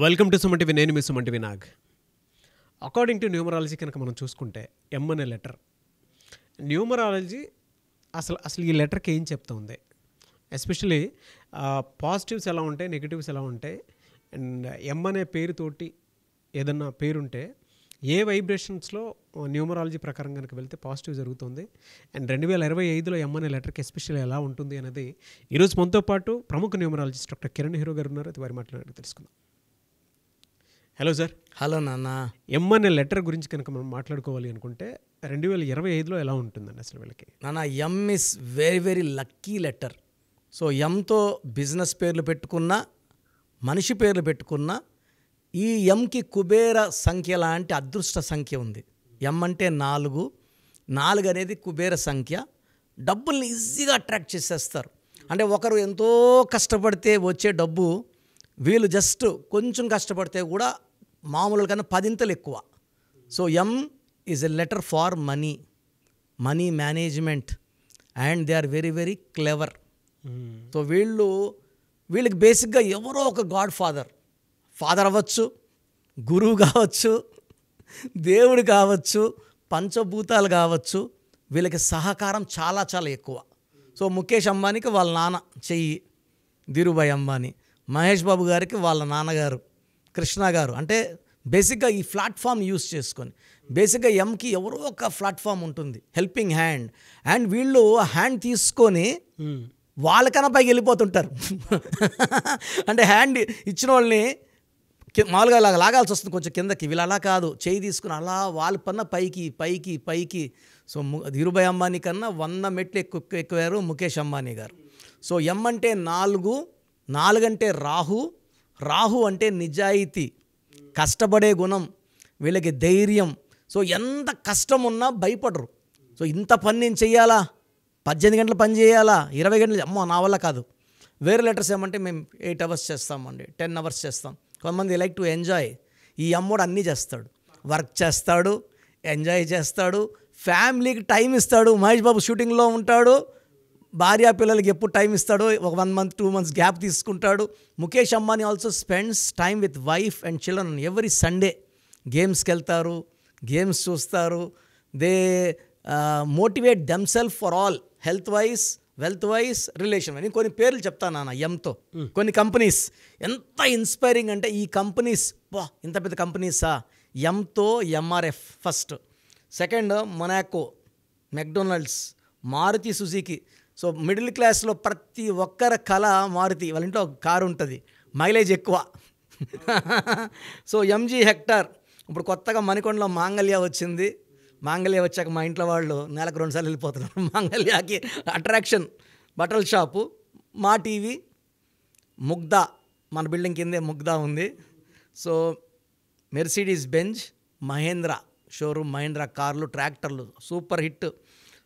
Welcome to Suman TV. నేను మీ Suman TV Nag. According to numerology కనుక మనం చూసుకుంటే ఎం అనే లెటర్, న్యూమరాలజీ అసలు ఈ లెటర్కి ఏం చెప్తుంది, ఎస్పెషలీ పాజిటివ్స్ ఎలా ఉంటాయి, నెగిటివ్స్ ఎలా ఉంటాయి, అండ్ ఎం అనే పేరుతోటి ఏదన్నా పేరుంటే ఏ వైబ్రేషన్స్లో న్యూమరాలజీ ప్రకారం కనుక వెళ్తే పాజిటివ్ జరుగుతుంది, అండ్ 2025లో ఎం అనే లెటర్కి ఎస్పెషల్లీ ఎలా ఉంటుంది అనేది ఈరోజు మనతో పాటు ప్రముఖ న్యూమరాలజిస్ట్ డాక్టర్ కిరణ్ హీరో గారు ఉన్నారు. అది వారి మాట్లాడి తెలుసుకుందాం. Hello sir. హలో నాన్న. ఎం అనే లెటర్ గురించి కనుక మనం మాట్లాడుకోవాలి అనుకుంటే 2025లో ఎలా ఉంటుందండి అసలు వీళ్ళకి? నాన్న, M is very very lucky letter. So ఎంతో బిజినెస్ పేర్లు పెట్టుకున్నా, మనిషి పేర్లు పెట్టుకున్నా, ఈ ఎంకి కుబేర సంఖ్య లాంటి అదృష్ట సంఖ్య ఉంది. ఎం అంటే 4. 4 అనేది కుబేర సంఖ్య. డబ్బుల్ని ఈజీగా అట్రాక్ట్ చేసేస్తారు. అంటే ఒకరు ఎంతో కష్టపడితే వచ్చే డబ్బు వీళ్ళు జస్ట్ కొంచెం కష్టపడితే కూడా మామూలు కన్నా 10 ఎక్కువ. So M is a letter for money management, and they are very very clever. So వీళ్ళకి బేసిక్గా ఎవరో ఒక గాడ్ ఫాదర్ అవ్వచ్చు, గురువు కావచ్చు, దేవుడు కావచ్చు, పంచభూతాలు కావచ్చు, వీళ్ళకి సహకారం చాలా చాలా ఎక్కువ. సో ముఖేష్ అంబానీకి వాళ్ళ నాన్న చెయ్యి ధీరుభాయ్ అంబానీ, మహేష్ బాబు గారికి వాళ్ళ నాన్నగారు కృష్ణ గారు. అంటే బేసిక్గా ఈ ప్లాట్ఫామ్ యూస్ చేసుకొని బేసిక్గా ఎంకి ఎవరో ఒక ప్లాట్ఫామ్ ఉంటుంది, హెల్పింగ్ హ్యాండ్, అండ్ వీళ్ళు హ్యాండ్ తీసుకొని వాళ్ళకన్నా పైకి వెళ్ళిపోతుంటారు. అంటే హ్యాండ్ ఇచ్చిన వాళ్ళని మామూలుగా అలా లాగాల్సి వస్తుంది కొంచెం కిందకి, వీళ్ళు అలా కాదు, చేయి తీసుకుని అలా వాళ్ళ పన్న పైకి. సో ధీరుభాయ్ అంబానీ కన్నా 100 మెట్లు ఎక్కువారు ముఖేష్ అంబానీ గారు. సో ఎం అంటే 4 అంటే రాహు అంటే నిజాయితీ, కష్టపడే గుణం, వీళ్ళకి ధైర్యం. సో ఎంత కష్టం ఉన్నా భయపడరు. సో ఇంత పని నేను చెయ్యాలా, 18 గంటలు పని చేయాలా, 20 గంటలు, అమ్మో నా వల్ల కాదు. వేరే లెటర్స్ ఏమంటే మేము 8 అవర్స్ చేస్తామండి, 10 అవర్స్ చేస్తాం. కొంతమంది లైక్ టు ఎంజాయ్. ఈ అమ్మోడు అన్నీ చేస్తాడు, వర్క్ చేస్తాడు, ఎంజాయ్ చేస్తాడు, ఫ్యామిలీకి టైం ఇస్తాడు. మహేష్ బాబు షూటింగ్లో ఉంటాడు, భార్య పిల్లలకి ఎప్పుడు టైం ఇస్తాడో, ఒక 1 month 2 months గ్యాప్ తీసుకుంటాడు. Mukesh Ambani also spends time with wife and children every Sunday. గేమ్స్కి వెళ్తారు, గేమ్స్ చూస్తారు. They motivate themselves for all, health wise, wealth wise, relation. నేను కొన్ని పేర్లు చెప్తాను నాన్న ఎంతో. కొన్ని కంపెనీస్ ఎంత ఇన్స్పైరింగ్ అంటే, ఈ కంపెనీస్ ఇంత పెద్ద కంపెనీసా. ఎంతో MRF first, second Monaco, McDonald's, Maruti Suzuki. So middle క్లాస్లో ప్రతి ఒక్కరి కళ మారుతి, వాళ్ళ ఇంట్లో ఒక కారు ఉంటుంది, మైలేజ్ ఎక్కువ. So MG Hector. ఇప్పుడు కొత్తగా మణికొండలో మాంగళ్య వచ్చింది. మాంగళ్య వచ్చాక మా ఇంట్లో వాళ్ళు నెలకు 2 సార్లు వెళ్ళిపోతున్నారు మాంగళ్యాకి. అట్రాక్షన్, బట్టల షాపు. మా టీవీ, ముగ్ధా, మన బిల్డింగ్ కిందే ముగ్ధా ఉంది. So Mercedes Benz, Mahindra showroom, Mahindra కార్లు, ట్రాక్టర్లు super hit.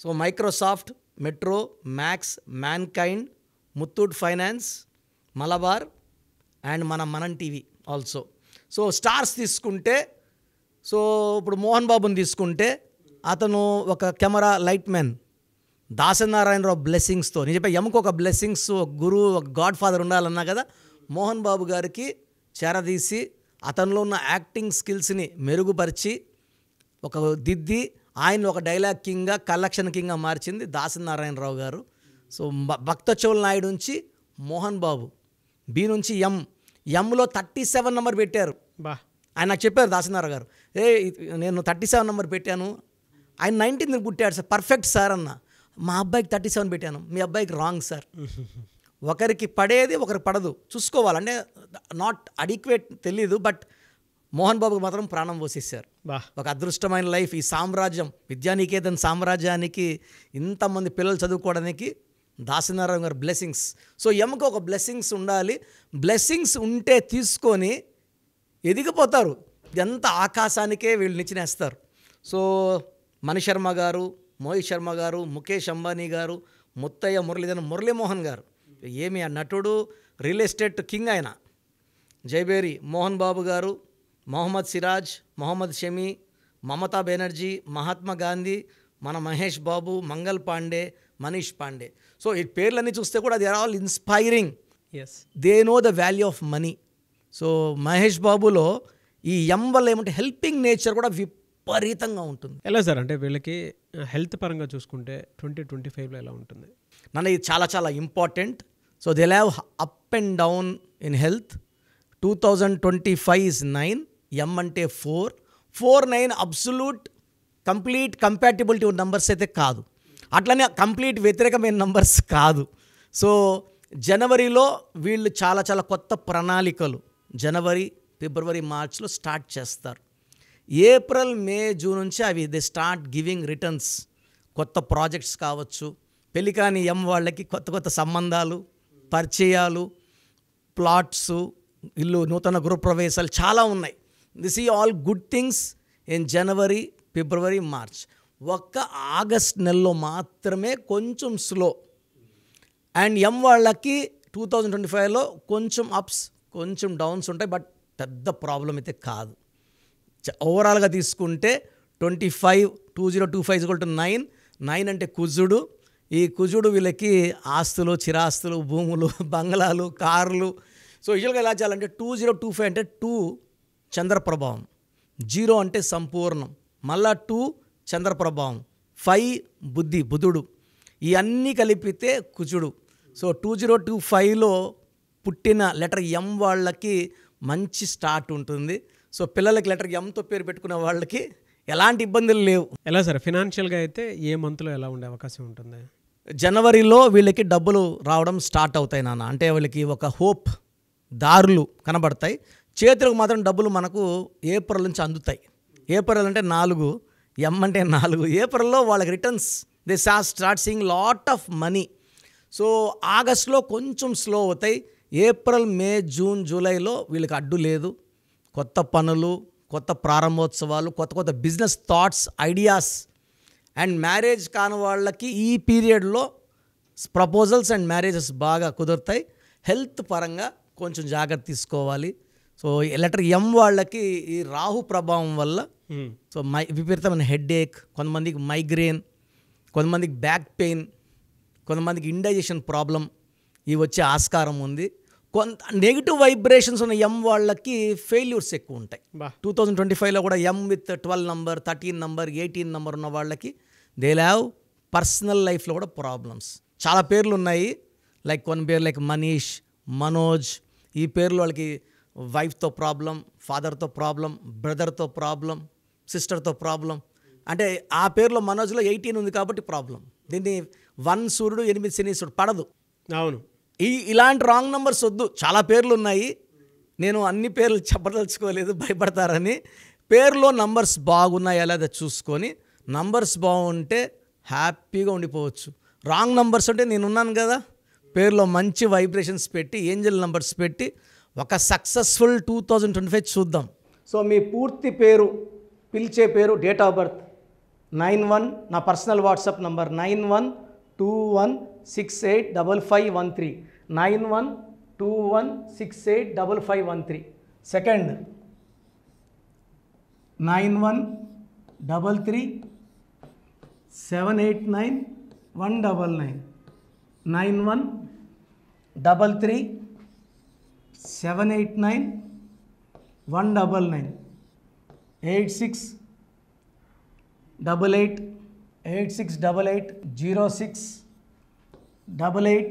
So Microsoft, metro, Max, Mankind, Muthoot finance, Malabar, and మనం టీవీ ఆల్సో. సో స్టార్స్ తీసుకుంటే, సో ఇప్పుడు మోహన్ బాబుని తీసుకుంటే అతను ఒక కెమెరా లైట్ మ్యాన్. దాసనారాయణరావు బ్లెస్సింగ్స్తో, నేను చెప్పే ఎముక ఒక బ్లెస్సింగ్స్, ఒక గురువు, ఒక గాడ్ ఫాదర్ ఉండాలన్నా కదా, మోహన్ బాబు గారికి చేరదీసి అతనిలో ఉన్న యాక్టింగ్ స్కిల్స్ని మెరుగుపరిచి ఒక దిద్ది ఆయన ఒక డైలాగ్ కింగ్గా, కలెక్షన్ కింగ్గా మార్చింది దాసనారాయణరావు గారు. సో భక్తచోళ నాయుడు నుంచి మోహన్ బాబు, బి నుంచి ఎంలో 37 నెంబర్ పెట్టారు. ఆయన నాకు చెప్పారు దాసనారాయణ గారు, నేను 37 నెంబర్ పెట్టాను, ఆయన 19 పుట్టాడు సార్, పర్ఫెక్ట్ సార్ అన్న. మా అబ్బాయికి 37 పెట్టాను, మీ అబ్బాయికి రాంగ్ సార్. ఒకరికి పడేది ఒకరికి పడదు, చూసుకోవాలంటే నాట్ అడిక్వేట్ తెలీదు, బట్ మోహన్ బాబుకి మాత్రం ప్రాణం పోసేసారు. ఒక అదృష్టమైన లైఫ్. ఈ సామ్రాజ్యం, విద్యానికేతన్ సామ్రాజ్యానికి ఇంతమంది పిల్లలు చదువుకోవడానికి దాసనారాయణ గారు బ్లెస్సింగ్స్. సో ఎముక ఒక బ్లెస్సింగ్స్ ఉండాలి. బ్లెస్సింగ్స్ ఉంటే తీసుకొని ఎదిగిపోతారు, ఎంత ఆకాశానికే వీళ్ళు నిచ్చినేస్తారు. సో మణిశర్మ గారు, మోహిత్ శర్మ గారు, ముఖేష్ అంబానీ గారు, ముత్తయ్య మురళీమోహన్ గారు, ఏమి ఆ నటుడు, రియల్ ఎస్టేట్ కింగ్ ఆయన. జైబేరి మోహన్ బాబు గారు, మొహమ్మద్ సిరాజ్, మొహమ్మద్ షమి, మమతా బెనర్జీ, మహాత్మా గాంధీ, మన మహేష్ బాబు, మంగల్ పాండే, మనీష్ పాండే. సో ఈ పేర్లన్నీ చూస్తే కూడా they are all inspiring. They know the value of money. So Mahesh బాబులో ఈ ఎం వల్ల ఏమంటే హెల్పింగ్ నేచర్ కూడా విపరీతంగా ఉంటుంది. ఎలా సార్ అంటే వీళ్ళకి హెల్త్ పరంగా చూసుకుంటే 2025లో ఎలా ఉంటుంది? నన్ను ఇది చాలా చాలా important. So they have up and down in health. 2025 is 9, ఎం అంటే 4, 4, 9 అబ్సల్యూట్ కంప్లీట్ కంపాటిబిలిటీ ఉన్న నంబర్స్ అయితే కాదు, అట్లనే కంప్లీట్ వ్యతిరేకమైన నంబర్స్ కాదు. సో జనవరిలో వీళ్ళు చాలా చాలా కొత్త ప్రణాళికలు జనవరి, ఫిబ్రవరి, మార్చ్లో స్టార్ట్ చేస్తారు. ఏప్రిల్, మే, జూన్ నుంచి అవి దే స్టార్ట్ గివింగ్ రిటర్న్స్. కొత్త ప్రాజెక్ట్స్ కావచ్చు, పెళ్ళికాని ఎం వాళ్ళకి కొత్త కొత్త సంబంధాలు, పరిచయాలు, ప్లాట్స్, ఇల్లు, నూతన గృహప్రవేశాలు చాలా ఉన్నాయి. దిస్ ఈ all good things in January, February, March. ఒక్క ఆగస్ట్ నెలలో మాత్రమే కొంచెం స్లో. అండ్ ఎం వాళ్ళకి 2025లో కొంచెం అప్స్, కొంచెం డౌన్స్ ఉంటాయి, బట్ పెద్ద ప్రాబ్లం అయితే కాదు. ఓవరాల్గా తీసుకుంటే 2025 9, 9 అంటే కుజుడు. ఈ కుజుడు వీళ్ళకి ఆస్తులు, చిరాస్తులు, భూములు, బంగ్లాలు, కార్లు. సో యూజువల్గా ఎలా చేయాలంటే 2025 అంటే 2 చంద్రప్రభావం, 0 అంటే సంపూర్ణం, మళ్ళా 2 చంద్రప్రభావం, 5 బుధుడు, ఈ అన్నీ కలిపితే కుజుడు. సో 2025లో పుట్టిన లెటర్ ఎం వాళ్ళకి మంచి స్టార్ట్ ఉంటుంది. సో పిల్లలకి లెటర్ ఎంతో పేరు పెట్టుకునే వాళ్ళకి ఎలాంటి ఇబ్బందులు లేవు. ఎలా సార్ ఫినాన్షియల్గా అయితే ఏ మంత్లో ఎలా ఉండే అవకాశం ఉంటుంది? జనవరిలో వీళ్ళకి డబ్బులు రావడం స్టార్ట్ అవుతాయి నాన్న. అంటే వీళ్ళకి ఒక హోప్, దారులు కనబడతాయి. చేతులకు మాత్రం డబ్బులు మనకు ఏప్రిల్ నుంచి అందుతాయి. ఏప్రిల్ అంటే 4, ఎం అంటే 4. ఏప్రిల్లో వాళ్ళకి returns they start seeing lot of money. So ఆగస్ట్లో కొంచెం స్లో అవుతాయి. ఏప్రిల్, మే, జూన్, జూలైలో వీళ్ళకి అడ్డు లేదు. కొత్త పనులు, కొత్త ప్రారంభోత్సవాలు, కొత్త కొత్త business thoughts, ideas. And marriage కాని వాళ్ళకి ఈ పీరియడ్లో ప్రపోజల్స్ అండ్ మ్యారేజెస్ బాగా కుదురుతాయి. హెల్త్ పరంగా కొంచెం జాగ్రత్త తీసుకోవాలి. సో లెటర్ ఎం వాళ్ళకి ఈ రాహు ప్రభావం వల్ల సో విపరీతమైన హెడ్ఏక్, కొంతమందికి మైగ్రేన్, కొంతమందికి బ్యాక్ పెయిన్, కొంతమందికి ఇండైజెషన్ ప్రాబ్లం ఇవి వచ్చే ఆస్కారం ఉంది. కొంత నెగిటివ్ వైబ్రేషన్స్ ఉన్న ఎం వాళ్ళకి ఫెయిల్యూర్స్ ఎక్కువ ఉంటాయి. 2025లో కూడా ఎం విత్ 12 నంబర్, 13 నంబర్, 18 నంబర్ ఉన్న వాళ్ళకి దే హ్యావ్ పర్సనల్ లైఫ్లో కూడా ప్రాబ్లమ్స్. చాలా పేర్లు ఉన్నాయి, లైక్ కొన్ని పేర్లు లైక్ మనీష్, మనోజ్. ఈ పేర్లు వాళ్ళకి వైఫ్తో ప్రాబ్లం, ఫాదర్తో ప్రాబ్లం, బ్రదర్తో ప్రాబ్లం, సిస్టర్తో ప్రాబ్లం. అంటే ఆ పేరులో మనోజ్లో 18 ఉంది కాబట్టి ప్రాబ్లం. దీన్ని 1 సూర్యుడు 8 శనీశ్వరుడు పడదు. అవును, ఇలాంటి రాంగ్ నెంబర్స్ వద్దు. చాలా పేర్లు ఉన్నాయి, నేను అన్ని పేర్లు చెప్పదలుచుకోలేదు భయపడతారని. పేర్లో నంబర్స్ బాగున్నాయా లేదా చూసుకొని, నంబర్స్ బాగుంటే హ్యాపీగా ఉండిపోవచ్చు. రాంగ్ నంబర్స్ అంటే నేనున్నాను కదా, పేరులో మంచి వైబ్రేషన్స్ పెట్టి, ఏంజల్ నంబర్స్ పెట్టి ఒక సక్సెస్ఫుల్ 2025 చూద్దాం. సో మీ పూర్తి పేరు, పిలిచే పేరు, డేట్ ఆఫ్ బర్త్ 91, నా పర్సనల్ వాట్సాప్ నంబర్ 9121685513, 9121685513. సెకండ్ 9133789199, 9133789199, 868886880688,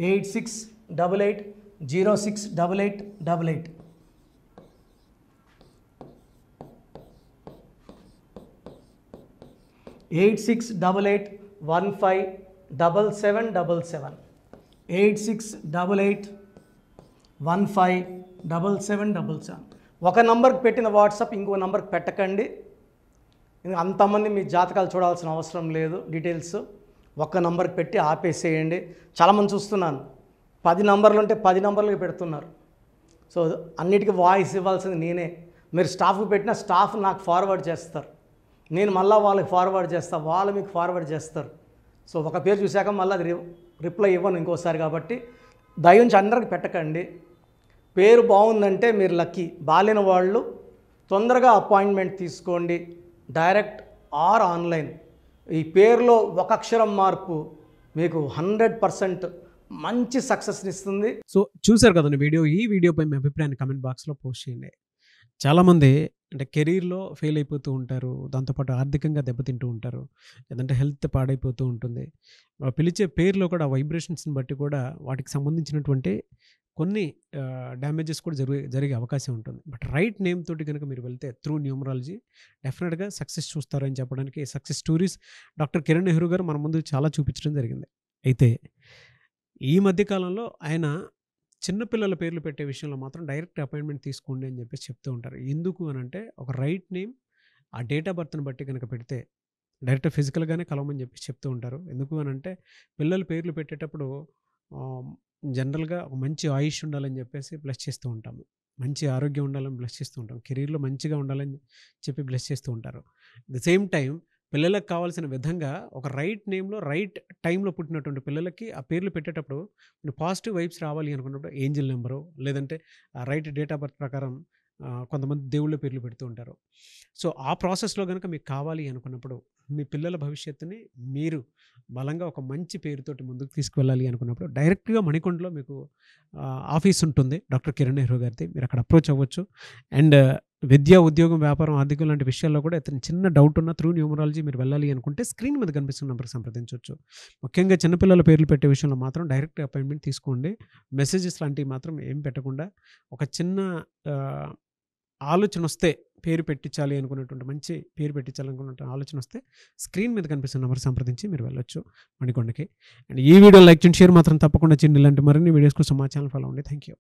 8688068888. 8688157777, 8688157777. ఒక నంబర్కి పెట్టిన వాట్సాప్ ఇంకో నంబర్కి పెట్టకండి. అంతమంది మీ జాతకాలు చూడాల్సిన అవసరం లేదు. డీటెయిల్స్ ఒక్క నంబర్కి పెట్టి ఆపేసేయండి. చాలామంది చూస్తున్నాను 10 నంబర్లు ఉంటే 10 నంబర్లకి పెడుతున్నారు. సో అన్నిటికీ వాయిస్ ఇవ్వాల్సింది నేనే. మీరు స్టాఫ్కి పెట్టిన స్టాఫ్ నాకు ఫార్వర్డ్ చేస్తారు, నేను మళ్ళీ వాళ్ళకి ఫార్వర్డ్ చేస్తాను, వాళ్ళు మీకు ఫార్వర్డ్ చేస్తారు. సో ఒక పేరు చూశాక మళ్ళీ అది రిప్లై ఇవ్వను ఇంకోసారి. కాబట్టి దయించి అందరికి పెట్టకండి. పేరు బాగుందంటే మీరు లక్కీ. బాలేని వాళ్ళు తొందరగా అపాయింట్మెంట్ తీసుకోండి, డైరెక్ట్ ఆర్ ఆన్లైన్. ఈ పేరులో ఒక అక్షరం మార్పు మీకు 100% మంచి సక్సెస్ని ఇస్తుంది. సో చూసారు కదండి వీడియో. ఈ వీడియోపై మీ అభిప్రాయాన్ని కమెంట్ బాక్స్లో పోస్ట్ చేయండి. చాలామంది అంటే కెరీర్లో ఫెయిల్ అయిపోతూ ఉంటారు, దాంతోపాటు ఆర్థికంగా దెబ్బతింటూ ఉంటారు, లేదంటే హెల్త్ పాడైపోతూ ఉంటుంది. పిలిచే పేరులో కూడా వైబ్రేషన్స్ని బట్టి కూడా వాటికి సంబంధించినటువంటి కొన్ని డ్యామేజెస్ కూడా జరిగే అవకాశం ఉంటుంది. బట్ రైట్ నేమ్ తోటి కనుక మీరు వెళ్తే త్రూ న్యూమరాలజీ డెఫినెట్గా సక్సెస్ చూస్తారని చెప్పడానికి success stories doctor Kiran Nehru గారు మన ముందు చాలా చూపించడం జరిగింది. అయితే ఈ మధ్యకాలంలో ఆయన చిన్నపిల్లల పేర్లు పెట్టే విషయంలో మాత్రం డైరెక్ట్ అపాయింట్మెంట్ తీసుకోండి అని చెప్పేసి చెప్తూ ఉంటారు. ఎందుకు అని అంటే ఒక రైట్ నేమ్ ఆ డేట్ ఆఫ్ బర్త్ని బట్టి కనుక పెడితే డైరెక్ట్ ఫిజికల్గానే కలవమని చెప్పేసి చెప్తూ ఉంటారు. ఎందుకు అని అంటే పిల్లల పేర్లు పెట్టేటప్పుడు జనరల్గా ఒక మంచి ఆయుష్ ఉండాలని చెప్పేసి బ్లెస్ చేస్తూ ఉంటాము, మంచి ఆరోగ్యం ఉండాలని బ్లెస్ చేస్తూ ఉంటాం, కెరీర్లో మంచిగా ఉండాలని చెప్పి బ్లెస్ చేస్తూ ఉంటారు. అట్ ద సేమ్ టైం పిల్లలకు కావాల్సిన విధంగా ఒక రైట్ నేమ్లో రైట్ టైంలో పుట్టినటువంటి పిల్లలకి ఆ పేర్లు పెట్టేటప్పుడు పాజిటివ్ వైబ్స్ రావాలి అనుకున్నప్పుడు ఏంజిల్ నెంబరు లేదంటే రైట్ డేట్ ఆఫ్ బర్త్ ప్రకారం కొంతమంది దేవుళ్ళ పేర్లు పెడుతూ ఉంటారు. సో ఆ ప్రాసెస్లో కనుక మీకు కావాలి అనుకున్నప్పుడు మీ పిల్లల భవిష్యత్తుని మీరు బలంగా ఒక మంచి పేరుతోటి ముందుకు తీసుకువెళ్ళాలి అనుకున్నప్పుడు డైరెక్ట్గా మణికొండలో మీకు ఆఫీస్ ఉంటుంది డాక్టర్ కిరణ్ నెహ్రూ గారిది. మీరు అక్కడ అప్రోచ్ అవ్వచ్చు. అండ్ విద్య, ఉద్యోగం, వ్యాపారం, ఆర్థికం లాంటి విషయాల్లో కూడా ఇతను చిన్న డౌట్ ఉన్న త్రూ న్యూమరాలజీ మీరు వెళ్ళాలి అనుకుంటే స్క్రీన్ మీద కనిపిస్తున్న నెంబర్కి సంప్రదించవచ్చు. ముఖ్యంగా చిన్నపిల్లల పేర్లు పెట్టే విషయంలో మాత్రం డైరెక్ట్ అపాయింట్మెంట్ తీసుకోండి. మెసేజెస్ లాంటివి మాత్రం ఏం పెట్టకుండా ఒక చిన్న ఆలోచన వస్తే పేరు పెట్టించాలి అనుకున్నటువంటి మంచి పేరు పెట్టించాలనుకున్న ఆలోచన వస్తే స్క్రీన్ మీద కనిపిస్తున్న నెంబర్ సంప్రదించి మీరు వెళ్ళొచ్చు మణికొండకి. అండ్ ఈ వీడియో లైక్ చేయండి, షేర్ మాత్రం తప్పకుండా చేయండి. ఇలాంటి మరిన్ని వీడియోస్ కోసం మా ఛానల్ ఫాలో అవ్వండి. Thank you.